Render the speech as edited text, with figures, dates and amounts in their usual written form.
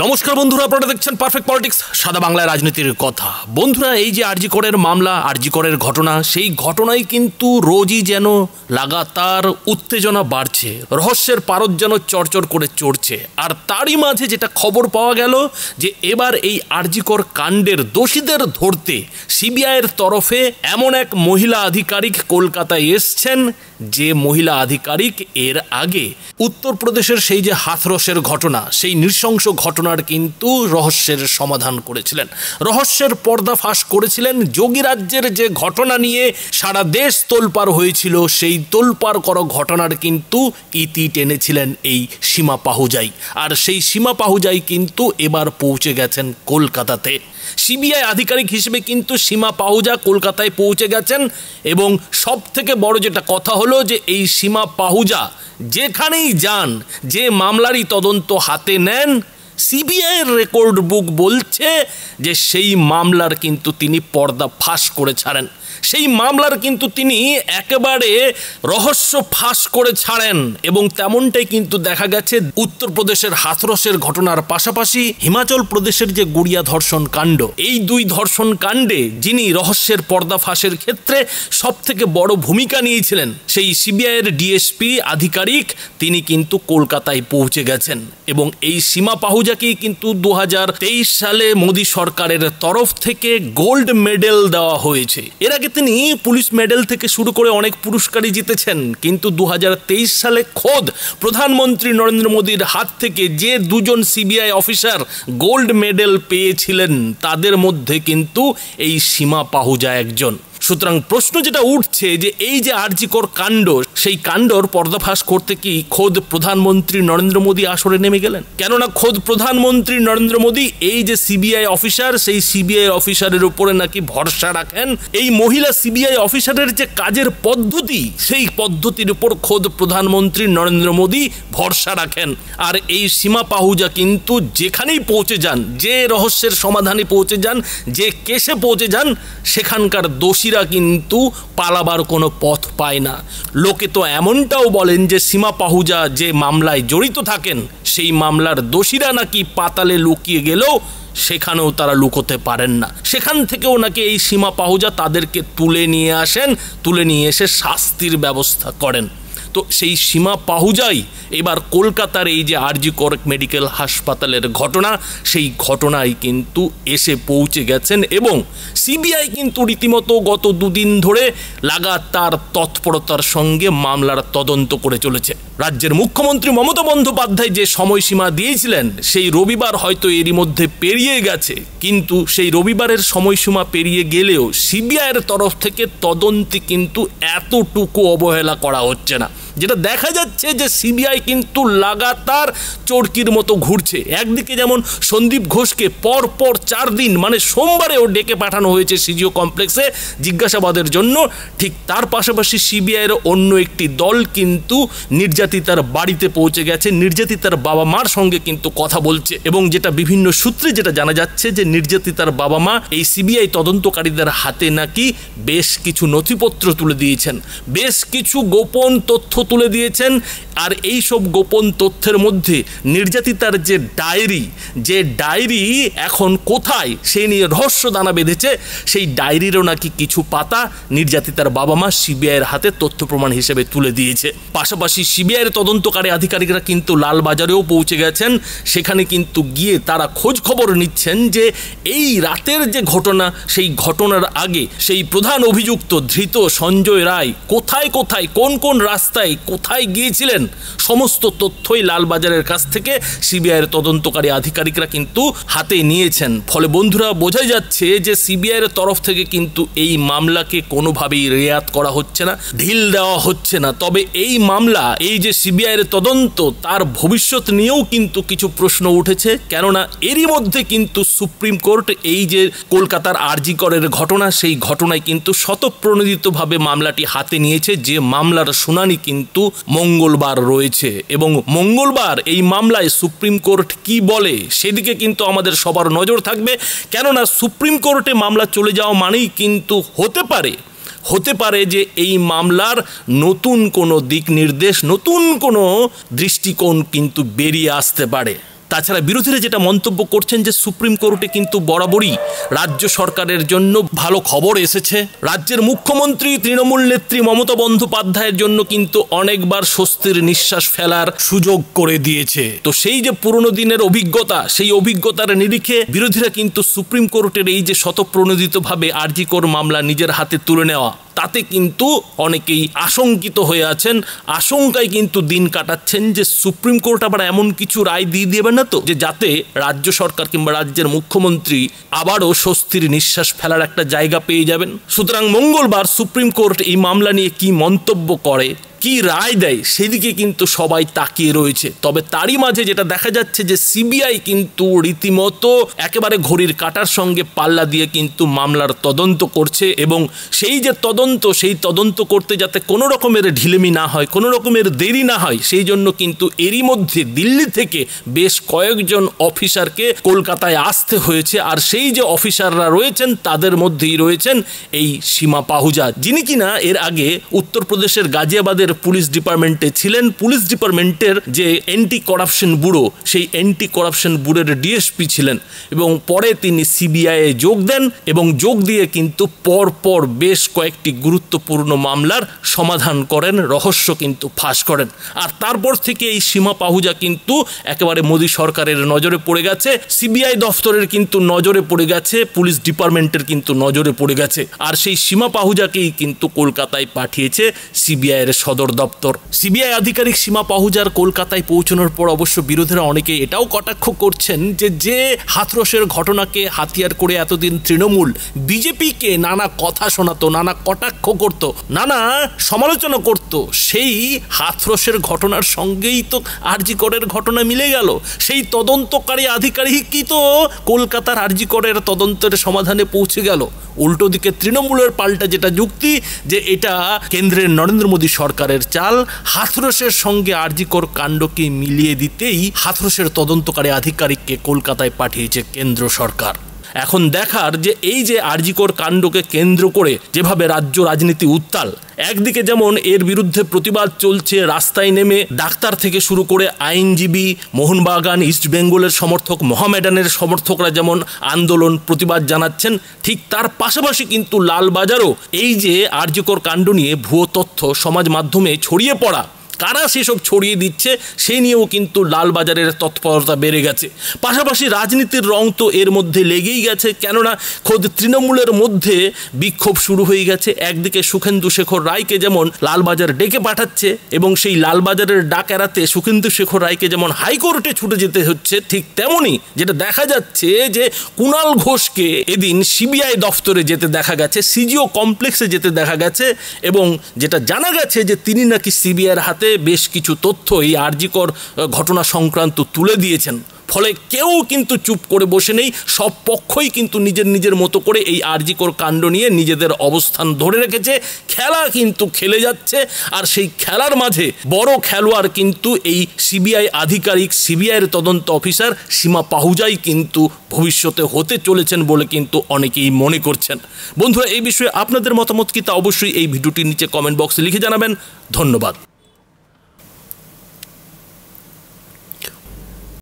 নমস্কার বন্ধুরা, আপনারা দেখছেন পারফেক্ট পলিটিক্স, সাদা বাংলায় রাজনীতির কথা। বন্ধুরা, এই যে আরজি করের মামলা, আরজি করের ঘটনা, সেই ঘটনায় কিন্তু রোজই যেন লাগাতার উত্তেজনা বাড়ছে, রহস্যের পারদ যেন চরচর করে চড়ছে। আর তারই মাঝে যেটা খবর পাওয়া গেল যে এবার এই আরজি কর কাণ্ডের দোষীদের ধরতে সিবিআইয়ের তরফে এমন এক মহিলা আধিকারিক কলকাতায় এসছেন, যে মহিলা আধিকারিক এর আগে উত্তরপ্রদেশের সেই যে হাথরসের ঘটনা, সেই নৃশংস ঘটনার কিন্তু রহস্যের সমাধান করেছিলেন, রহস্যের পর্দাফাশ করেছিলেন। যোগীরাজ্যের যে ঘটনা নিয়ে সারা দেশ তোলপাড় হয়েছিল, সেই তোলপাড় করা ঘটনার কিন্তু ইতি টেনেছিলেন এই সীমা পাহুজাই। আর সেই সীমা পাহুজাই কিন্তু এবার পৌঁছে গেছেন কলকাতাতে। সিবিআই আধিকারিক হিসেবে কিন্তু সীমা পাহুজা কলকাতায় পৌঁছে গেছেন। এবং সব থেকে বড় যেটা কথা হলো যে এই সীমা পাহুজা যেখানেই যান, যে মামলারই তদন্ত হাতে নেন, সিবিআইয়ের রেকর্ড বুক বলছে যে সেই মামলার কিন্তু তিনি পর্দা ফাঁস করে ছাড়েন, সেই মামলার কিন্তু তিনি একেবারে রহস্য ফাঁস করে ছাড়েন। এবং তেমনটাই কিন্তু দেখা গেছে উত্তরপ্রদেশের হাথরসের ঘটনার পাশাপাশি হিমাচল প্রদেশের যে গুড়িয়া ধর্ষণ কাণ্ড, এই দুই ধর্ষণ কাণ্ডে যিনি রহস্যের পর্দা ফাঁসের ক্ষেত্রে সব থেকে বড় ভূমিকা নিয়েছিলেন, সেই সিবিআইয়ের ডিএসপি আধিকারিক তিনি কিন্তু কলকাতায় পৌঁছে গেছেন। এবং এই সীমা পাহুজাকেই কিন্তু 2023 সালে মোদী সরকারের তরফ থেকে গোল্ড মেডেল দেওয়া হয়েছে। এর আগে তিনি পুলিশ মেডেল থেকে শুরু করে অনেক পুরস্কারই জিতেছেন, কিন্তু 2023 সালে খোদ প্রধানমন্ত্রী নরেন্দ্র মোদীর হাত থেকে যে দুজন সিবিআই অফিসার গোল্ড মেডেল পেয়েছিলেন, তাদের মধ্যে কিন্তু এই সীমা পাহুজা একজন। সুতরাং প্রশ্ন যেটা উঠছে যে এই যে আরজি কর কাণ্ড, সেই কাণ্ডর পর্দাফাঁস করতে কি খোদ প্রধানমন্ত্রী নরেন্দ্র মোদী আসরে নেমে গেলেন? কেননা খোদ প্রধানমন্ত্রী নরেন্দ্র মোদী এই যে সিবিআই অফিসার, সেই সিবিআই অফিসারের উপরে নাকি ভরসা রাখেন। এই মহিলা সিবিআই অফিসারের যে কাজের পদ্ধতি, সেই পদ্ধতির উপর খোদ প্রধানমন্ত্রী নরেন্দ্র মোদী ভরসা রাখেন। আর এই সীমা পাহুজা কিন্তু যেখানেই পৌঁছে যান, যে রহস্যের সমাধানে পৌঁছে যান, যে কেসে পৌঁছে যান, সেখানকার দোষী কিন্তু পালাবার কোনো পথ পায় না। লোকে তো এমনটাও বলেন যে সীমা পাহুজা যে মামলায় জড়িত থাকেন, সেই মামলার দোষীরা নাকি পাতালে লুকিয়ে গেলেও সেখানেও তারা লুকোতে পারেন না। সেখান থেকেও নাকি এই সীমা পাহুজা তাদেরকে তুলে নিয়ে আসেন, তুলে নিয়ে এসে শাস্তির ব্যবস্থা করেন। তো সেই সীমা পাহুজাই এবার কলকাতার এই যে আরজি কর মেডিকেল হাসপাতালের ঘটনা, সেই ঘটনায় কিন্তু এসে পৌঁছে গেছেন। এবং সিবিআই কিন্তু রীতিমতো গত দুদিন ধরে লাগাতার তৎপরতার সঙ্গে মামলার তদন্ত করে চলেছে। রাজ্যের মুখ্যমন্ত্রী মমতা বন্দ্যোপাধ্যায় যে সময়সীমা দিয়েছিলেন, সেই রবিবার হয়তো এরই মধ্যে পেরিয়ে গেছে, কিন্তু সেই রবিবারের সময়সীমা পেরিয়ে গেলেও সিবিআইয়ের তরফ থেকে তদন্তে কিন্তু এতটুকু অবহেলা করা হচ্ছে না। যেটা দেখা যাচ্ছে যে সিবিআই কিন্তু লাগাতার চরকির মতো ঘুরছে। একদিকে যেমন সন্দীপ ঘোষকে পরপর 4 দিন, মানে সোমবারেও ডেকে পাঠানো হয়েছে সিজিও কমপ্লেক্সে জিজ্ঞাসাবাদের জন্য, ঠিক তার পাশাপাশি সিবিআইয়ের অন্য একটি দল কিন্তু নির্যাতিতার বাড়িতে পৌঁছে গেছে, নির্যাতিতার বাবা মার সঙ্গে কিন্তু কথা বলছে। এবং যেটা বিভিন্ন সূত্রে যেটা জানা যাচ্ছে যে নির্যাতিতার বাবা মা এই সিবিআই তদন্তকারীদের হাতে নাকি বেশ কিছু নথিপত্র তুলে দিয়েছেন, বেশ কিছু গোপন তথ্য তুলে দিয়েছেন। আর এই সব গোপন তথ্যের মধ্যে নির্যাতিতার যে ডায়েরি এখন কোথায়, সেই নিয়ে রহস্য দানা বেঁধেছে। সেই ডায়েরিরও নাকি কিছু পাতা নির্যাতিতার বাবা মা সিবিআইয়ের হাতে তথ্য প্রমাণ হিসেবে তুলে দিয়েছে। পাশাপাশি সিবিআইয়ের তদন্তকারী আধিকারিকরা কিন্তু লালবাজারেও পৌঁছে গেছেন। সেখানে কিন্তু গিয়ে তারা খোঁজ খবর নিচ্ছেন যে এই রাতের যে ঘটনা, সেই ঘটনার আগে সেই প্রধান অভিযুক্ত ধৃত সঞ্জয় রায় কোথায় কোথায়, কোন কোন রাস্তায় কোথায় গিয়েছিলেন, সমস্ত তথ্যই লালবাজারের কাছ থেকে সিবিআইয়ের তদন্তকারী আধিকারিকরা কিন্তু হাতে নিয়েছেন। ফলে বন্ধুরা, বোঝাই যাচ্ছে যে সিবিআইয়ের তরফ থেকে কিন্তু এই মামলাকে কোনোভাবেই রেয়াত করা হচ্ছে না, ঢিল দেওয়া হচ্ছে না। তবে এই মামলা, এই যে সিবিআইয়ের তদন্ত, তার ভবিষ্যৎ নিয়েও কিন্তু কিছু প্রশ্ন উঠেছে। কেননা এরই মধ্যে কিন্তু সুপ্রিম কোর্ট এই যে কলকাতার আরজি করের ঘটনা, সেই ঘটনায় কিন্তু স্বতঃপ্রণোদিতভাবে মামলাটি হাতে নিয়েছে, যে মামলার শুনানি কিন্তু মঙ্গলবার রয়েছে। এবং মঙ্গলবার এই মামলায় সুপ্রিম কোর্ট কি বলে, সেদিকে কিন্তু আমাদের সবার নজর থাকবে। কেননা সুপ্রিম কোর্টে মামলা চলে যাওয়া মানেই কিন্তু হতে পারে যে এই মামলার নতুন কোনো দিক নির্দেশ, নতুন কোনো দৃষ্টিকোণ কিন্তু বেরিয়ে আসতে পারে। তাছাড়া বিরোধীরা যেটা মন্তব্য করছেন যে সুপ্রিম কোর্টে কিন্তু বরাবরই রাজ্য সরকারের জন্য ভালো খবর এসেছে। রাজ্যের মুখ্যমন্ত্রী তৃণমূল নেত্রী মমতা বন্দ্যোপাধ্যায়ের জন্য কিন্তু অনেকবার স্বস্তির নিঃশ্বাস ফেলার সুযোগ করে দিয়েছে। তো সেই যে পুরনো দিনের অভিজ্ঞতা, সেই অভিজ্ঞতার নিরিখে বিরোধীরা কিন্তু সুপ্রিম কোর্টের এই যে স্বতঃপ্রণোদিতভাবে আরজি কর মামলা নিজের হাতে তুলে নেওয়া, তাতে কিন্তু অনেকেই আশঙ্কিত হয়ে আছেন। আশঙ্কায় কিন্তু দিন কাটাচ্ছেন যে সুপ্রিম কোর্ট আবার এমন কিছু রায় দিয়ে দেবে না তো যে যাতে রাজ্য সরকার কিংবা রাজ্যের মুখ্যমন্ত্রী আবারও স্বস্তির নিঃশ্বাস ফেলার একটা জায়গা পেয়ে যাবেন। সুতরাং মঙ্গলবার সুপ্রিম কোর্ট এই মামলা নিয়ে কি মন্তব্য করে, কি রায় দেয়, সেদিকে কিন্তু সবাই তাকিয়ে রয়েছে। তবে তারই মাঝে যেটা দেখা যাচ্ছে যে সিবিআই কিন্তু রীতিমতো একেবারে ঘড়ির কাঁটার সঙ্গে পাল্লা দিয়ে কিন্তু মামলার তদন্ত করছে, এবং সেই যে তদন্ত, সেই তদন্ত করতে যাতে কোনো রকমের ঢিলেমি না হয়, কোনো রকমের দেরি না হয়, সেই জন্য কিন্তু এরই মধ্যে দিল্লি থেকে বেশ কয়েকজন অফিসারকে কলকাতায় আসতে হয়েছে। আর সেই যে অফিসাররা রয়েছেন তাদের মধ্যেই রয়েছেন এই সীমা পাহুজা, যিনি কিনা এর আগে উত্তরপ্রদেশের গাজিয়াবাদের পুলিশ ডিপার্টমেন্টে ছিলেন। পুলিশ ডিপার্টমেন্টের যে অ্যান্টি করাপশন ব্যুরো, সেই অ্যান্টি করাপশন ব্যুরোর ডিএসপি ছিলেন, এবং পরে তিনি সিবিআইয়ে যোগ দেন এবং যোগ দিয়ে কিন্তু পরপর বেশ কয়েকটি গুরুত্বপূর্ণ মামলার সমাধান করেন, রহস্য কিন্তু ফাঁস করেন। আর তারপর থেকে এই সীমা পাহুজা কিন্তু একেবারে মোদী সরকারের নজরে পড়ে গেছে, সিবিআই দফতরের কিন্তু নজরে পড়ে গেছে, পুলিশ ডিপার্টমেন্টের কিন্তু নজরে পড়ে গেছে। আর সেই সীমা পাহুজাকেই কিন্তু কলকাতায় পাঠিয়েছে সিবিআইয়ের সদর দপ্তর। সিবিআই আধিকারিক সীমা পাহুজার কলকাতায় পৌঁছানোর পর অবশ্য বিরোধীরা অনেকে এটাও কটাক্ষ করছেন যে হাথরসের ঘটনাকে হাতিয়ার করে এতদিন তৃণমূল বিজেপিকে নানা কথা শোনাতো, নানা কটাক্ষ করত, নানা সমালোচনা করত, সেই হাথরসের ঘটনার সঙ্গেই তো আরজি করের ঘটনা মিলে গেল। সেই তদন্তকারী আধিকারিকই তো কলকাতার আরজি করের তদন্তের সমাধানে পৌঁছে গেল। উল্টো দিকে তৃণমূলের পাল্টা যেটা যুক্তি যে এটা কেন্দ্রের নরেন্দ্র মোদী সরকারের চাল, হাথরসের সঙ্গে আরজি কর কাণ্ডকে মিলিয়ে দিতেই হাথরসের তদন্তকারী আধিকারিককে কলকাতায় পাঠিয়েছে কেন্দ্র সরকার। এখন দেখার যে এই যে আরজি কর কাণ্ডকে কেন্দ্র করে যেভাবে রাজ্য রাজনীতি উত্তাল, একদিকে যেমন এর বিরুদ্ধে প্রতিবাদ চলছে, রাস্তায় নেমে ডাক্তার থেকে শুরু করে আইনজীবী, মোহনবাগান, ইস্ট বেঙ্গলের সমর্থক, মোহামেডানের সমর্থকরা যেমন আন্দোলন প্রতিবাদ জানাচ্ছেন, ঠিক তার পাশাপাশি কিন্তু লালবাজারও এই যে আরজি কর কাণ্ড নিয়ে ভুয়ো তথ্য সমাজ মাধ্যমে ছড়িয়ে পড়া, কারা সেসব ছড়িয়ে দিচ্ছে সেই নিয়েও কিন্তু লালবাজারের তৎপরতা বেড়ে গেছে। পাশাপাশি রাজনীতির রং তো এর মধ্যে লেগেই গেছে, কেননা খোদ তৃণমূলের মধ্যে বিক্ষোভ শুরু হয়ে গেছে। একদিকে সুখেন্দু শেখর রায়কে যেমন লালবাজার ডেকে পাঠাচ্ছে, এবং সেই লালবাজারের ডাক এড়াতে সুখেন্দু শেখর রায়কে যেমন হাইকোর্টে ছুটে যেতে হচ্ছে, ঠিক তেমনই যেটা দেখা যাচ্ছে যে কুণাল ঘোষকে এদিন সিবিআই দফতরে যেতে দেখা গেছে, সিজিও কমপ্লেক্সে যেতে দেখা গেছে, এবং যেটা জানা গেছে যে তিনি নাকি সিবিআইয়ের হাতে বেশ কিছু তথ্য এই আরজি কর ঘটনা সংক্রান্ত তুলে দিয়েছেন। ফলে কেউ কিন্তু চুপ করে বসে নেই, সব পক্ষই কিন্তু নিজের নিজের মতো করে এই আরজি কর কাণ্ড নিয়ে নিজেদের অবস্থান ধরে রেখেছে। খেলা কিন্তু খেলে যাচ্ছে, আর সেই খেলার মাঝে বড় খেলোয়াড় কিন্তু এই সিবিআই আধিকারিক, সিবিআইয়ের তদন্ত অফিসার সীমা পাহুজাই কিন্তু ভবিষ্যতে হতে চলেছেন বলে কিন্তু অনেকেই মনে করছেন। বন্ধুরা, এই বিষয়ে আপনাদের মতামত কি তা অবশ্যই এই ভিডিওটির নিচে কমেন্ট বক্সে লিখে জানাবেন। ধন্যবাদ।